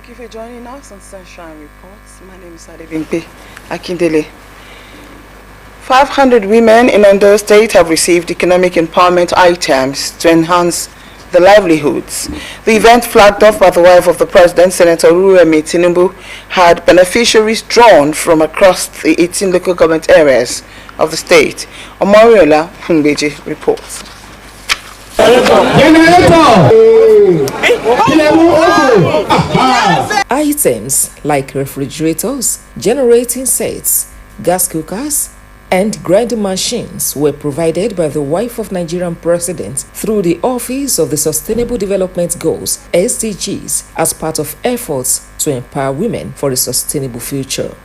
Thank you for joining us on Sunshine Reports. My name is Adebimpe Akindele. 500 women in Ondo State have received economic empowerment items to enhance their livelihoods. The event, flagged off by the wife of the President, Senator Oluwemi Tinubu, had beneficiaries drawn from across the 18 local government areas of the state. Omoriola Hungbeji reports. Items like refrigerators, generating sets, gas cookers, and grinding machines were provided by the wife of Nigerian President through the Office of the Sustainable Development Goals (SDGs) as part of efforts to empower women for a sustainable future.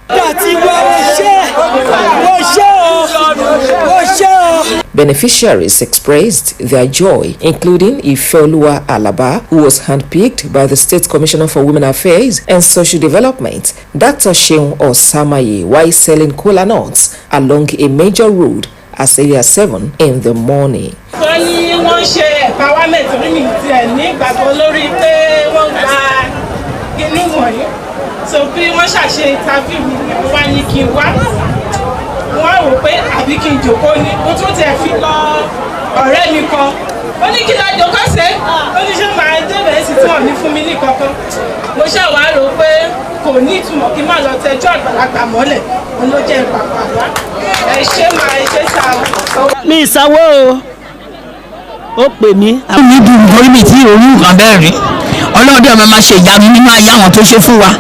Beneficiaries expressed their joy, including Ifeoluwa Alaba, who was handpicked by the State Commissioner for Women Affairs and Social Development, Dr. Seun Osamaye, while selling kola nuts along a major road as early as 7 in the morning. So bí wọ́n ṣàṣe interview mi wá ní kí n wá wọ́n rò pé àbí kí n jókòó ní mo tún tẹ̀ fi lọ ọ̀rẹ́ mi kan ó ní kí n lọ jókòó ṣe ó ní ṣé máa débẹ̀ sí tí wọ́n ní fún mi ní kankan mo ṣàwá rò pé kò ní ìtumọ̀ kí n má lọ tẹjọ́ àgbàlagbà mọ́lẹ̀ òun ló jẹ́ ìpàpà wá ẹ ṣé máa ẹ ṣé sá o. mi ìsanwó ó pè mí. àwọn mi dùn lórí mi tí òun nǹkan bẹ́ẹ̀ rí ọlọ́dẹ ọmọ máa ṣe ìyanu nínú ayé àwọn tó ṣe fún wa.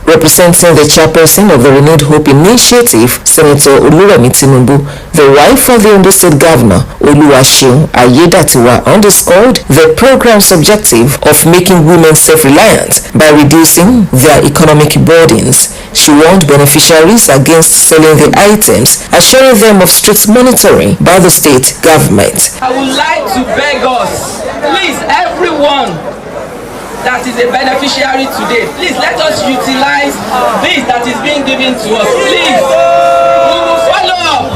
Representing the chairperson of the Renewed Hope Initiative, Senator Oluwemi Tinubu, the wife of the Ondo State Governor, Oluwaseun Ayedatiwa, underscored the program's objective of making women self-reliant by reducing their economic burdens. She warned beneficiaries against selling the items, assuring them of strict monitoring by the state government. I would like to beg us, please, everyone that is a beneficiary today, please let us utilize this that is being given to us. Please, we will follow up.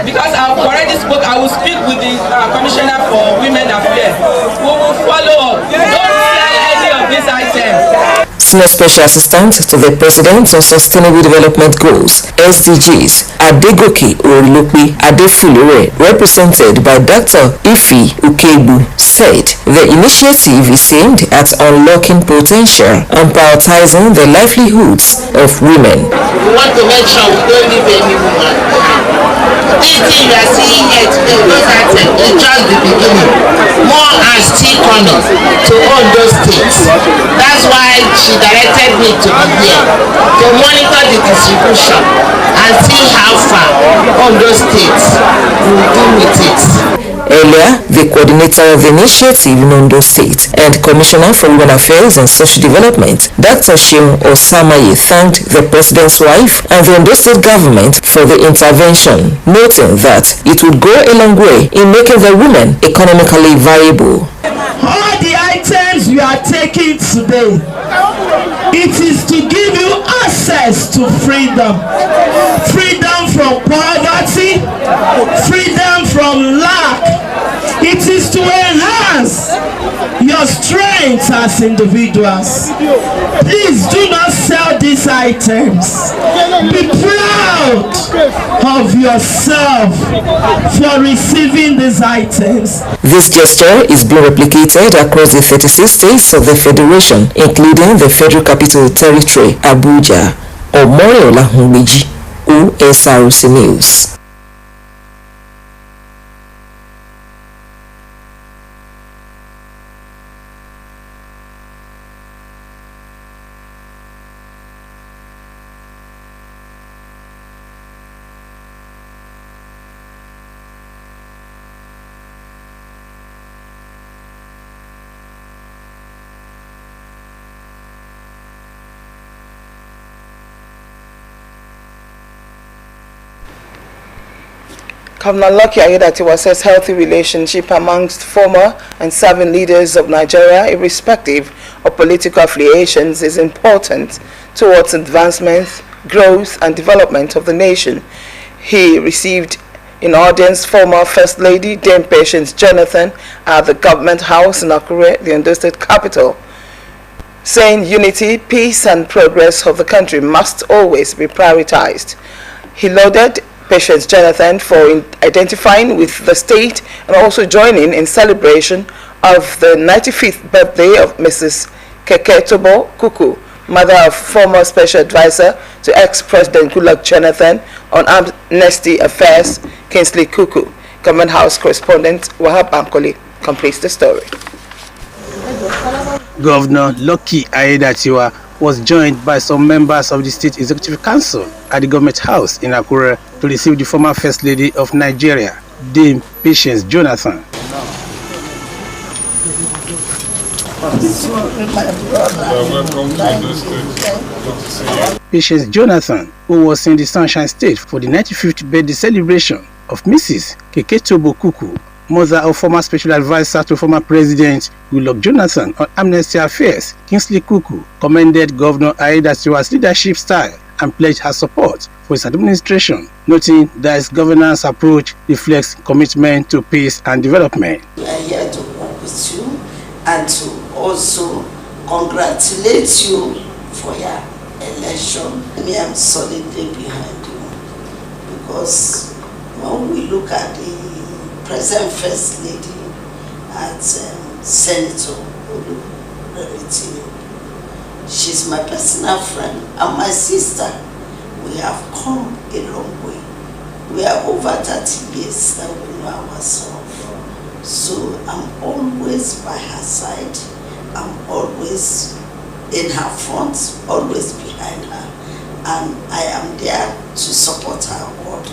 Because I've already spoke, I will speak with the Commissioner for Women Affairs. We will follow up. Don't sell any of these items. Senior Special Assistant to the President on Sustainable Development Goals (SDGs), Adegoke Orilope Adefulure, represented by Dr. Ifi Ukebu, said the initiative is aimed at unlocking potential and prioritizing the livelihoods of women. We want to make sure we don't leave any woman. This thing you are seeing here today, those items, is just the beginning. More are still coming to Ondo State. That's why she directed me to be here to monitor the distribution and see how far Ondo State will do with it. Earlier, the coordinator of the initiative in Ondo State and Commissioner for Women Affairs and Social Development, Dr. Seun Osamaye, thanked the President's wife and the Ondo State government for the intervention, noting that it would go a long way in making the women economically viable. All the items you are taking today, it is to give you access to freedom. Freedom from poverty, freedom from lack. It is to enhance your strength as individuals. Please do not sell these items. Be proud of yourself for receiving these items. This gesture is being replicated across the 36 states of the Federation, including the Federal Capital Territory, Abuja. Omoriola Hungbeji, Osrc News. Governor Lucky Ayedatiwa says healthy relationship amongst former and serving leaders of Nigeria, irrespective of political affiliations, is important towards advancement, growth, and development of the nation. He received in audience former First Lady Dame Patience Jonathan at the Government House in Akure, the Ondo State capital. saying unity, peace and progress of the country must always be prioritized. He lauded Patience Jonathan for identifying with the state and also joining in celebration of the 95th birthday of Mrs. Keketobo Kuku, mother of former Special Advisor to ex-President Goodluck Jonathan on Amnesty Affairs, Kingsley Kuku. Government House correspondent Wahab Bankole completes the story. Governor Lucky Aiyedatiwa was joined by some members of the State Executive Council at the Government House in Akure to receive the former First Lady of Nigeria, Dame Patience Jonathan. Patience Jonathan, who was in the Sunshine State for the 95th birthday celebration of Mrs. Keketobo Kuku, mother of former Special Advisor to former President Goodluck Jonathan on Amnesty Affairs, Kingsley Kuku, commended Governor Aiyedatiwa's leadership style and pledged her support for his administration, noting that his governance approach reflects commitment to peace and development. We are here to work with you and to also congratulate you for your election. I am solidly behind you because when we look at the present First Lady and Senator Oluwabumi, she's my personal friend and my sister. We have come a long way. We are over 30 years that we know ourselves. So I'm always by her side. I'm always in her front, always behind her. And I am there to support her all.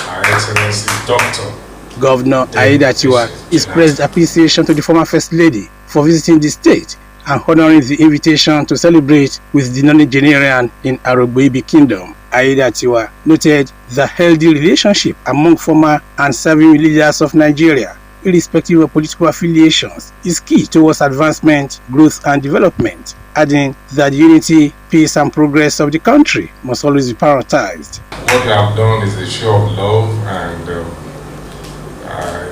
Her Excellency Dr. Governor Aiyedatiwa expressed appreciation to the former First Lady for visiting the state and honoring the invitation to celebrate with the nonagenarian in Arogboibi Kingdom. Aiyedatiwa noted the healthy relationship among former and serving leaders of Nigeria, irrespective of political affiliations, is key towards advancement, growth and development, adding that unity, peace and progress of the country must always be prioritized. What you have done is a show of love, and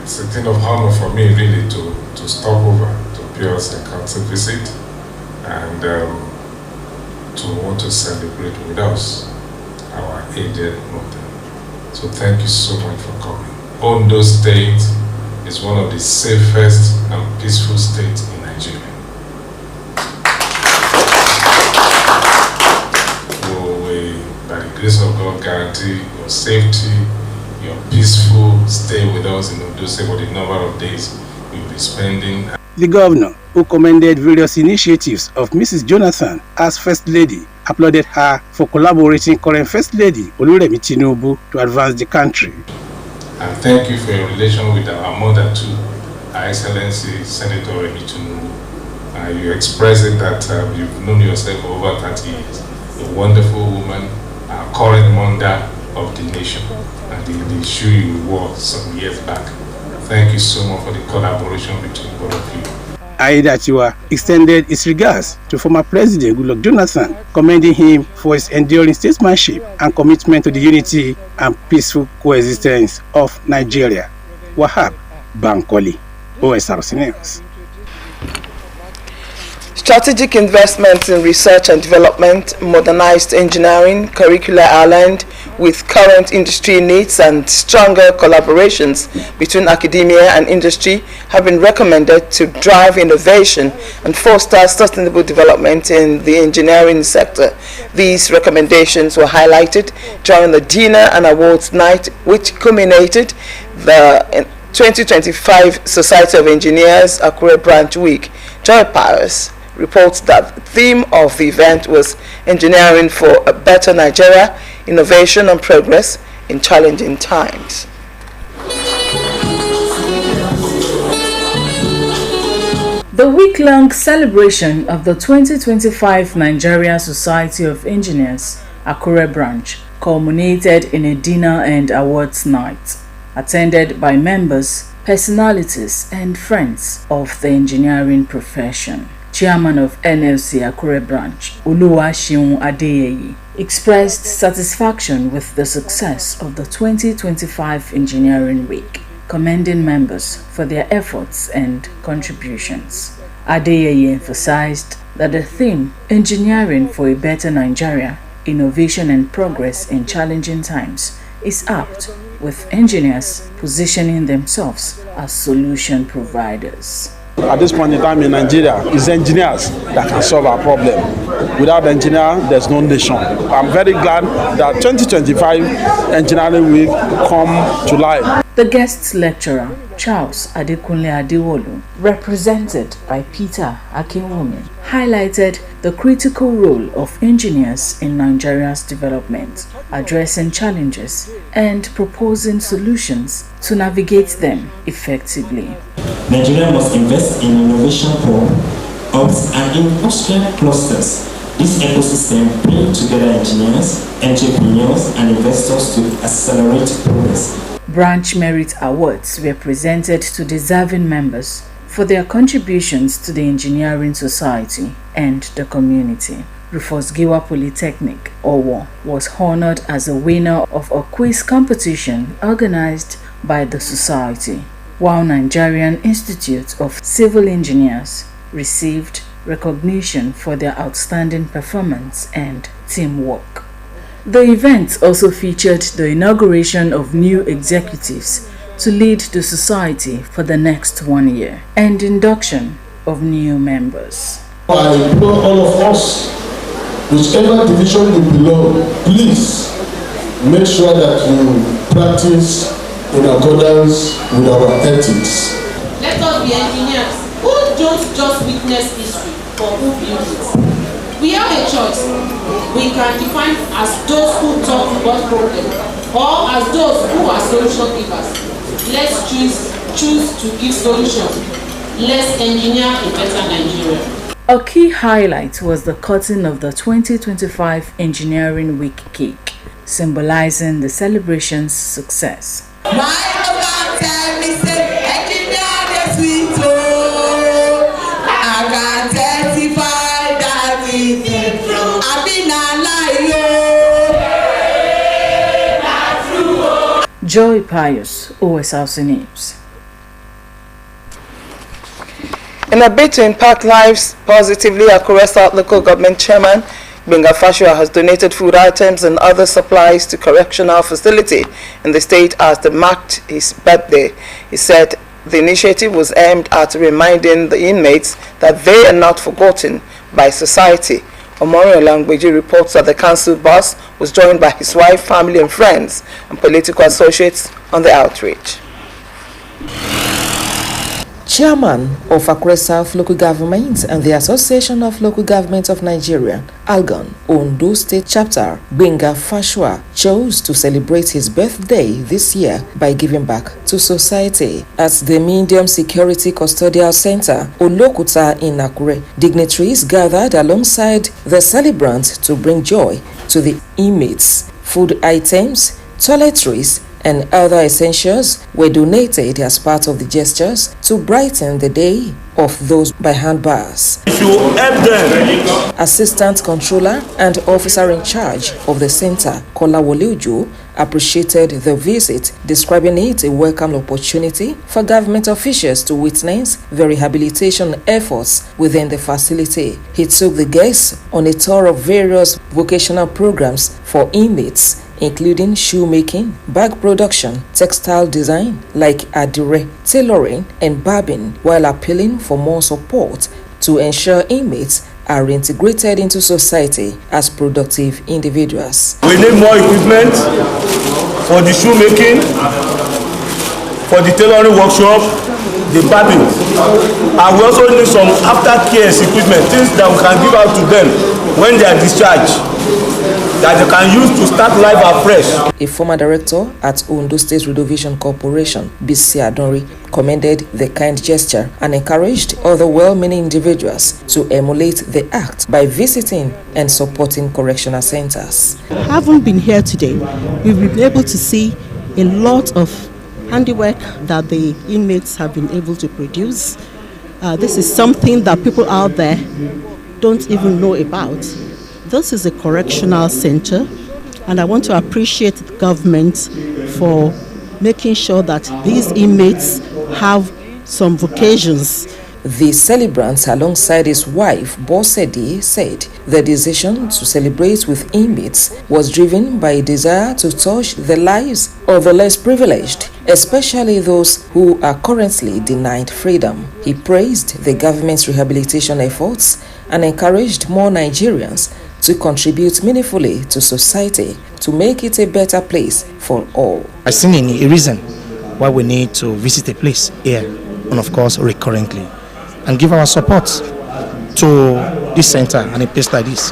it's a thing of honor for me really to stop over to pay us a council visit and to want to celebrate with us our aged mother. So thank you so much for coming. Ondo State is one of the safest and peaceful states in Nigeria. By the grace of God, guarantee your safety, your peaceful stay with us in Ondo State for the number of days you'll be spending. The governor, who commended various initiatives of Mrs. Jonathan as First Lady, applauded her for collaborating current First Lady Oluremi Tinubu to advance the country. And thank you for your relation with our mother too, Her Excellency Senator Oluremi Tinubu. You expressed it that you've known yourself for over 30 years. A wonderful woman, our current mother of the nation, and the shoe you wore some years back. Thank you so much for the collaboration between both of you. Aiyedatiwa extended his regards to former President Goodluck Jonathan, commending him for his enduring statesmanship and commitment to the unity and peaceful coexistence of Nigeria. Wahab Bankole, Osrc News. Strategic investments in research and development, modernized engineering, curricula aligned with current industry needs, and stronger collaborations between academia and industry have been recommended to drive innovation and foster sustainable development in the engineering sector. These recommendations were highlighted during the dinner and awards night, which culminated the 2025 Society of Engineers Akure Branch Week. Joy Paris reports that the theme of the event was Engineering for a Better Nigeria, Innovation and Progress in Challenging Times. The week-long celebration of the 2025 Nigeria Society of Engineers Akure Branch culminated in a dinner and awards night, attended by members, personalities and friends of the engineering profession. Chairman of NLC Akure Branch, Oluwaseun Adeyeye, expressed satisfaction with the success of the 2025 Engineering Week, commending members for their efforts and contributions. Adeyeye emphasized that the theme, Engineering for a Better Nigeria, Innovation and Progress in Challenging Times, is apt, with engineers positioning themselves as solution providers. At this point in time in Nigeria, it's engineers that can solve our problem. Without engineers, there's no nation. I'm very glad that 2025 Engineering Week come to life. The guest lecturer, Charles Adekunle Adewolu, represented by Peter Akinwumi, highlighted the critical role of engineers in Nigeria's development, addressing challenges and proposing solutions to navigate them effectively. Nigeria must invest in innovation hubs and industrial clusters. This ecosystem brings together engineers, entrepreneurs, and investors to accelerate progress. Branch Merit Awards were presented to deserving members for their contributions to the engineering society and the community. Rufus Giwa Polytechnic, Owo, was honored as a winner of a quiz competition organized by the society, while Nigerian Institute of Civil Engineers received recognition for their outstanding performance and teamwork. The event also featured the inauguration of new executives to lead the society for the next 1 year and induction of new members. I implore all of us, whichever division you belong, please make sure that you practice in accordance with our ethics. Let us be engineers who don't just witness history, but who build it. We have a choice. We can define as those who talk about problems or as those who are solution givers. Let's choose to give solutions. Let's engineer a better Nigeria. A key highlight was the cutting of the 2025 Engineering Week cake, symbolizing the celebration's success. Joy Pius, Osrc News. In a bid to impact lives positively, Akure South Local Government Chairman Gbenga Fashua has donated food items and other supplies to correctional facility in the state as they marked his birthday. He said the initiative was aimed at reminding the inmates that they are not forgotten by society. Omori Olangbeji reports that the council boss was joined by his wife, family and friends and political associates on the outreach. Chairman of Akure South Local Government and the Association of Local Governments of Nigeria, ALGON, Ondo State Chapter, Gbenga Fashua, chose to celebrate his birthday this year by giving back to society. At the Medium Security Custodial Center, Olokuta in Akure, dignitaries gathered alongside the celebrant to bring joy to the inmates. Food items, toiletries, and other essentials were donated as part of the gestures to brighten the day of those by hand bars. If you help them. Assistant Controller and Officer in charge of the center, Kolawole Ojo, appreciated the visit, describing it a welcome opportunity for government officials to witness the rehabilitation efforts within the facility. He took the guests on a tour of various vocational programs for inmates, including shoemaking, bag production, textile design like adire, tailoring, and barbing, while appealing for more support to ensure inmates are integrated into society as productive individuals. We need more equipment for the shoemaking, for the tailoring workshop, the barbing, and we also need some aftercare equipment, things that we can give out to them when they are discharged, that they can use to start life afresh. A former director at Ondo State Renovation Corporation, BC Adonri, commended the kind gesture and encouraged other well-meaning individuals to emulate the act by visiting and supporting correctional centers. Having been here today, we've been able to see a lot of handiwork that the inmates have been able to produce. This is something that people out there don't even know about. This is a correctional center, and I want to appreciate the government for making sure that these inmates have some vocations. The celebrant, alongside his wife, Bosedi, said the decision to celebrate with inmates was driven by a desire to touch the lives of the less privileged, especially those who are currently denied freedom. He praised the government's rehabilitation efforts and encouraged more Nigerians to contribute meaningfully to society to make it a better place for all. I see a reason why we need to visit a place here, and of course recurrently, and give our support to this center and a place like this.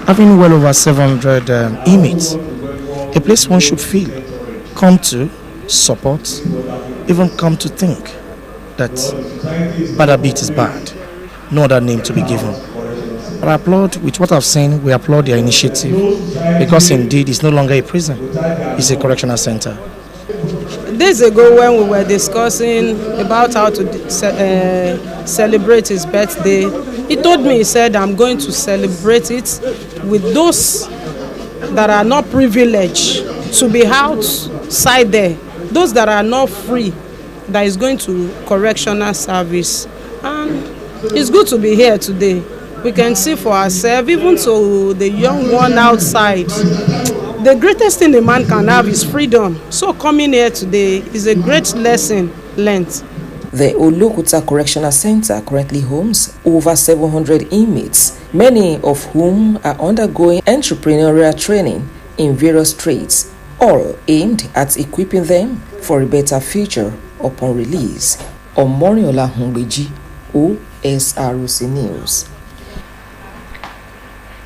Having well over 700 inmates, a place one should feel, come to, support, even come to think that bad habit is bad, no other name to be given. But I applaud, with what I've seen, we applaud their initiative, because indeed it's no longer a prison, it's a correctional center. Days ago, when we were discussing about how to celebrate his birthday, he told me, he said, I'm going to celebrate it with those that are not privileged to be outside there, those that are not free, that is going to correctional service. And it's good to be here today. We can see for ourselves, even to the young one outside, the greatest thing a man can have is freedom. So coming here today is a great lesson learned. The Olukuta Correctional Center currently homes over 700 inmates, many of whom are undergoing entrepreneurial training in various trades, all aimed at equipping them for a better future upon release. Omoriola Hungbeji, Osrc News.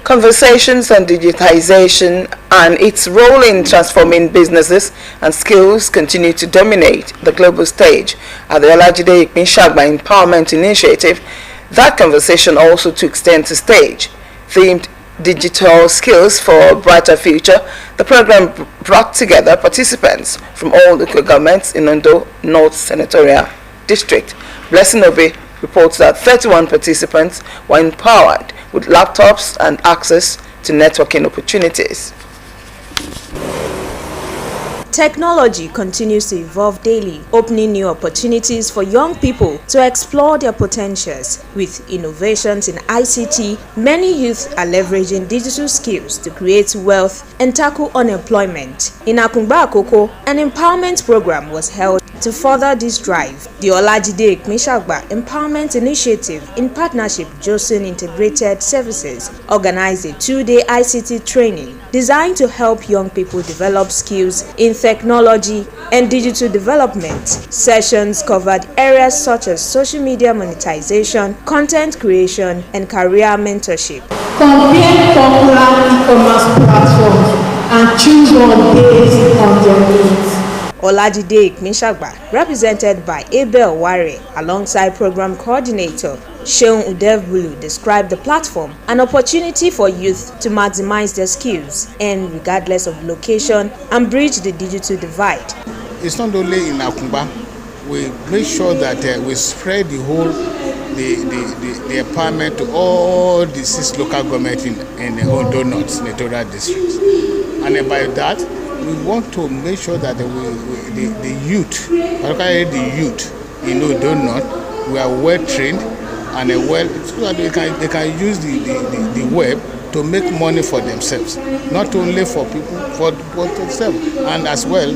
Conversations on digitization and its role in transforming businesses and skills continue to dominate the global stage at the Olajide Ipinshagba Empowerment Initiative. That conversation also took center stage. Themed Digital Skills for a Brighter Future, the program brought together participants from all local governments in Ondo North Senatorial District. Blessing Obe reports that 31 participants were empowered with laptops and access to networking opportunities. Technology continues to evolve daily, opening new opportunities for young people to explore their potentials. With innovations in ICT, many youth are leveraging digital skills to create wealth and tackle unemployment. In Akungba Akoko, an empowerment program was held to further this drive. The Olajide Ipinshagba Empowerment Initiative, in partnership with Johnson Integrated Services, organized a 2-day ICT training designed to help young people develop skills in technology and digital development. Sessions covered areas such as social media monetization, content creation, and career mentorship. Compare popular e-commerce platforms and choose one based on their needs. Olajide Ipinshagba, represented by Abel Ware, alongside program coordinator Sheun Udevbulu, described the platform an opportunity for youth to maximize their skills and, regardless of location, and bridge the digital divide. It's not only in Akungba. We make sure that we spread the whole the empowerment to all the 6 local governments in the Ondo North Senatorial District, and by that we want to make sure that the youth, particularly the youth in Ondo North, we are well trained and so that they can use the web to make money for themselves, not only for people, for themselves, and as well,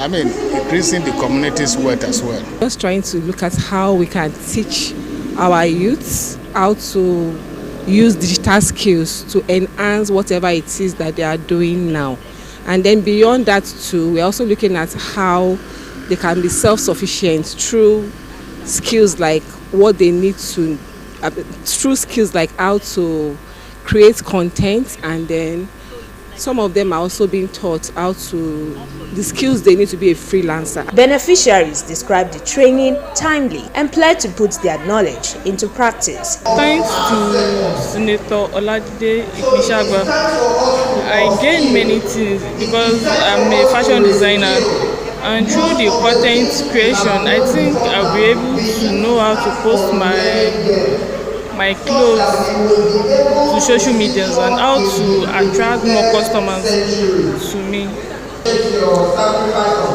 increasing the community's wealth as well. Just trying to look at how we can teach our youths how to use digital skills to enhance whatever it is that they are doing now. And then beyond that too, we're also looking at how they can be self-sufficient through skills like what they need to, through skills like how to create content, and then some of them are also being taught how to, the skills they need to be a freelancer. Beneficiaries described the training timely and pledged to put their knowledge into practice. Thanks to Senator Olajide Ipinshagba, I gained many things because I'm a fashion designer, and through the content creation, I think I'll be able to know how to post my clothes to social media and how to attract more customers to me.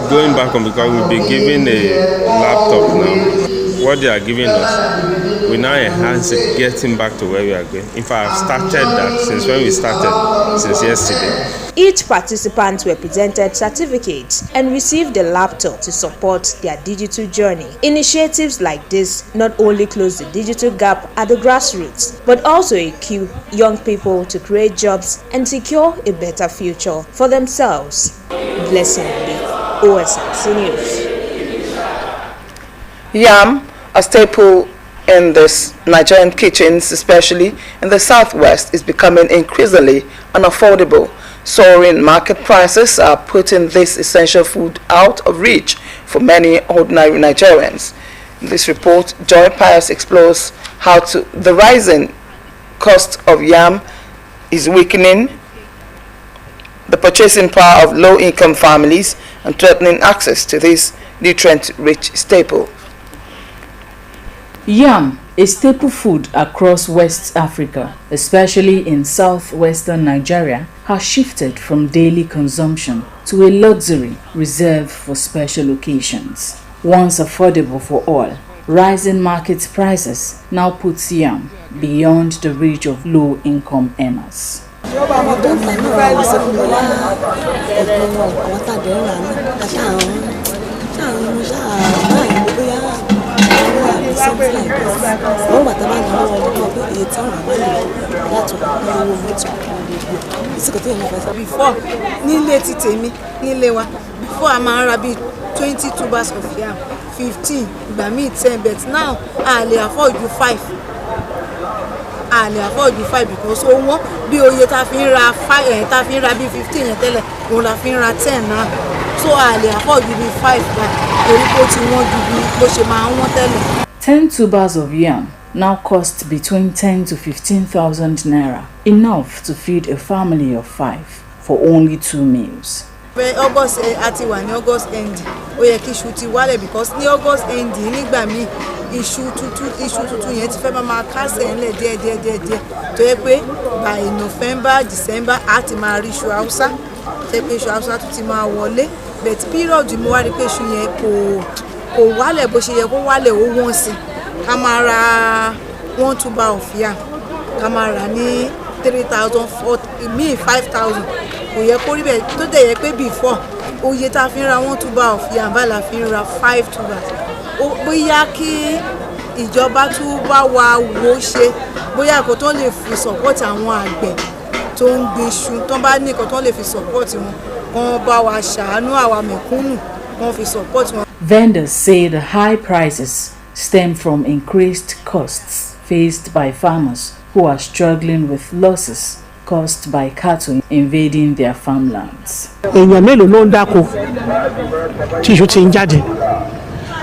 Going back on, because we'll be given a laptop now. What they are giving us we now enhance it, getting back to where we are going. In fact, I've started that since when we started, since yesterday. Each participant were presented certificates and received a laptop to support their digital journey. Initiatives like this not only close the digital gap at the grassroots, but also equip young people to create jobs and secure a better future for themselves. Blessing be. Osrc News. Yam, a staple in the Nigerian kitchens, especially in the southwest, is becoming increasingly unaffordable. Soaring market prices are putting this essential food out of reach for many ordinary Nigerians. In this report, Joy Pius explores how the rising cost of yam is weakening the purchasing power of low-income families and threatening access to this nutrient-rich staple. Yam, a staple food across West Africa, especially in southwestern Nigeria, has shifted from daily consumption to a luxury reserved for special occasions. Once affordable for all, rising market prices now puts yam beyond the reach of low-income earners. Before nílé ti tèmi nílé wa before a máa ra bí 20 tubers of yam 15 ìgbà míì 10 but now a lè afford ju 5 because ó wọ́n bí oye ta fi ń ra 5 ta fi ń ra bí 15 yẹn tẹ́lẹ̀ òun la fi ń ra 10 náà so a lè afford ju bí 5 torí pé ó ti wọ́n ju bí bó ṣe máa ń wọ́n tẹ́lẹ̀. 10 tubers of yam now cost between 10 to 15,000 naira, enough to feed a family of 5 for only 2 meals. August àti wà ní August end ó yẹ kí iṣu ti wálẹ̀ because ní August end nígbà míì iṣu tuntun yẹn ti fẹ́ máa kásẹ̀ ńlẹ̀ díẹ̀ tó yẹ pé by November December á ti máa rí iṣu Hausa tẹ́ pé iṣu Hausa tún ti máa wọlé but period mo wá rí pé iṣu yẹn kò wálẹ̀ bó ṣe yẹ kó wálẹ̀ ó wọ́n sí ká máa ra 1 tuber of yam ká máa rà ní 3,000 4,000 5,000 kò yẹ kó rí bẹ́ẹ̀ tó dẹ̀ yẹ pé before oye tá a fi ń ra 1 tuber of yam báyìí la fi ń ra 5 tubers bóyá kí ìjọba tún bá wa wo ṣe bóyá kò tó lè fi support àwọn àgbẹ̀ tó ń gbin iṣu tó bá ní kò tó lè fi support wọn wọ́n bá wa ṣàánú àwa mẹ̀kúnnù wọ́n fi support wọn. Vendors say the high prices stem from increased costs faced by farmers who are struggling with losses caused by cattle invading their farmlands. Èèyàn mélòó ló ń dáko tí iṣu ti ń jáde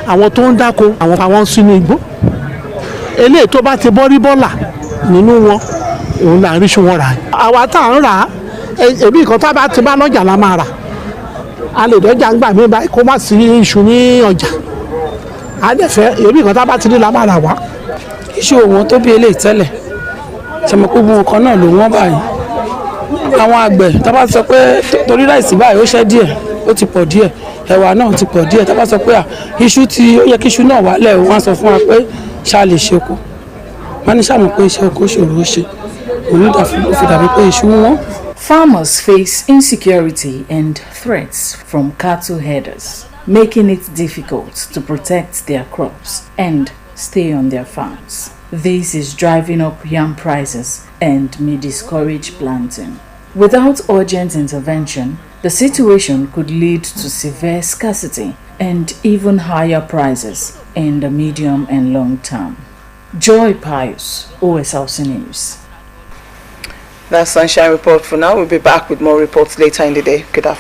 àwọn tó ń dáko àwọn pa wọ́n sínú igbó eléyìí tó bá ti bọ́rí bọ́là nínú wọn òun là ń rí iṣu wọn rà àwa tá à ń rà á èmi nǹkan tá bá ti bá lọ́jà la máa rà a lè dọ́jà ń gbà mí báyìí kó má sí iṣu ní ọjà a dẹ̀ fẹ́ èmi nǹkan tá bá ti rí la máa rà wá. iṣu òwò tó bí eléyìí tẹ́lẹ̀ ṣe mọ̀ pé gbogbo nǹkan náà ló wọ́n báyìí àwọn àgbẹ̀ tá bá sọ pé torí ráìsì báyìí ó ṣẹ́ díẹ̀ ó ti pọ̀ díẹ̀ ẹ̀wà náà ti pọ̀ díẹ̀ tá bá sọ pé iṣu tí ó yẹ kí iṣu náà wálẹ̀ wọ́n sọ fún wa pé ṣá lè ṣe oko wọ́n ní ṣàmọ̀ pé iṣẹ́ oko ṣòro ó ṣe òun fi dàbí pé iṣu wọn. Farmers face insecurity and threats from cattle herders, making it difficult to protect their crops and stay on their farms. This is driving up yam prices and may discourage planting. Without urgent intervention, the situation could lead to severe scarcity and even higher prices in the medium and long term. Joy Pius, Osrc News. That's Sunshine Report for now. We'll be back with more reports later in the day. Good afternoon.